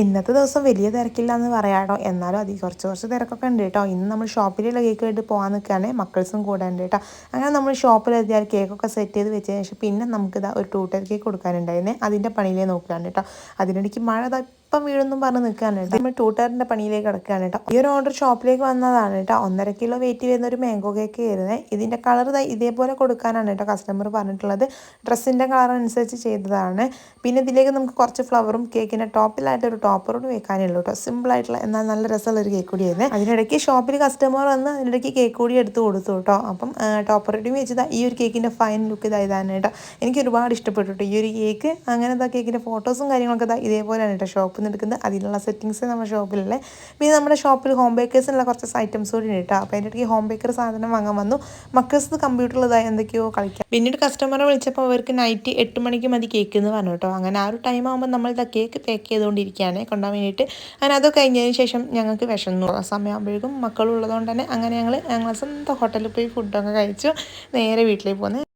ഇന്നത്തെ ദിവസം വലിയ തിരക്കില്ല എന്ന് പറയാട്ടോ. എന്നാലും കുറച്ച് തിരക്കൊക്കെ ഉണ്ട് കേട്ടോ. ഇന്ന് നമ്മൾ ഷോപ്പിലുള്ള കേക്ക് ആയിട്ട് പോകാൻ നിൽക്കുകയാണ്. മക്കൾസും കൂടെ ഉണ്ട് കേട്ടോ. അങ്ങനെ നമ്മൾ ഷോപ്പിലെത്തിയാൽ കേക്കൊക്കെ സെറ്റ് ചെയ്ത് വെച്ചതിന് ശേഷം പിന്നെ നമുക്ക് ഇതാ ഒരു ടൂട്ടർ കേക്ക് കൊടുക്കാനുണ്ടായിരുന്നേ. അതിൻ്റെ പണിയിലേ നോക്കുകയാണ് കേട്ടോ. അതിനിടയ്ക്ക് മഴ ഇപ്പം വീഴൊന്നും പറഞ്ഞ് നിൽക്കുകയാണ് കേട്ടോ. നമ്മൾ ടൂട്ടറിൻ്റെ പണിയിലേക്ക് കിടക്കുകയാണ് കേട്ടോ. ഈ ഒരു ഓർഡർ ഷോപ്പിലേക്ക് വന്നതാണ് കേട്ടോ. 1.5 കിലോ വെയിറ്റ് വരുന്ന ഒരു മാംഗോ കേക്ക് ആയിരുന്നേ. ഇതിൻ്റെ കളർ ഇതേപോലെ കൊടുക്കാനാണ് കേട്ടോ കസ്റ്റമർ പറഞ്ഞിട്ടുള്ളത്. ഡ്രസ്സിൻ്റെ കളർ അനുസരിച്ച് ചെയ്തതാണ്. പിന്നെ ഇതിലേക്ക് നമുക്ക് കുറച്ച് ഫ്ലവറും കേക്കിൻ്റെ ടോപ്പിലായിട്ട് ഒരു ടോപ്പറോട് വെക്കാനുള്ളൂ കേട്ടോ. സിമ്പിളായിട്ടുള്ള എന്നാൽ നല്ല രസമുള്ള ഒരു കേക്ക് കൂടിയായിരുന്നു. അതിനിടയ്ക്ക് ഷോപ്പിൽ കസ്റ്റമർ വന്ന് അതിനിടയ്ക്ക് കേക്ക് കൂടി എടുത്ത് കൊടുത്തു കേട്ടോ. അപ്പം ടോപ്പറോടും വെച്ചത് ഈ ഒരു കേക്കിൻ്റെ ഫൈൻ ലുക്ക് ഇതാണ് കേട്ടോ. എനിക്ക് ഒരുപാട് ഇഷ്ടപ്പെട്ടു കേട്ടോ ഈ ഒരു കേക്ക്. അങ്ങനെ കേക്കിൻ്റെ ഫോട്ടോസും കാര്യങ്ങളൊക്കെ ഇതേപോലെയാണ് കേട്ടോ ഷോപ്പിൽ നിന്ന് എടുക്കുന്നത്. അതിനുള്ള സെറ്റിങ്സ് നമ്മുടെ ഷോപ്പിലല്ലേ. പിന്നെ നമ്മുടെ ഷോപ്പിൽ ഹോം ബേക്കേഴ്സിനുള്ള കുറച്ച് ഐറ്റംസ് കൂടി ഉണ്ട് കേട്ടോ. അപ്പോൾ അതിൻ്റെ ഇടയ്ക്ക് ഹോം ബേക്കർ സാധനം വാങ്ങാൻ വന്നു. മക്കൾസ് കമ്പ്യൂട്ടറിൽ എന്തൊക്കെയോ കളിക്കാം. പിന്നീട് കസ്റ്റമറെ വിളിച്ചപ്പോൾ അവർക്ക് നൈറ്റ് 8 മണിക്ക് മതി കേക്ക് എന്ന് പറഞ്ഞു കേട്ടോ. അങ്ങനെ ആ ഒരു ടൈം ആകുമ്പോൾ നമ്മൾ കേക്ക് പാക്ക് ചെയ്തുകൊണ്ടിരിക്കുകയാണ് കൊണ്ടുപോകാൻ വേണ്ടിയിട്ട്. അങ്ങനെ അത് കഴിഞ്ഞതിന് ശേഷം ഞങ്ങൾക്ക് വിശന്നു. ആ സമയമാകുമ്പോഴേക്കും മക്കളുള്ളതുകൊണ്ട് തന്നെ അങ്ങനെ ഞങ്ങൾ സ്വന്തം ഹോട്ടലിൽ പോയി ഫുഡൊക്കെ കഴിച്ചു നേരെ വീട്ടിലേക്ക് പോകുന്നത്.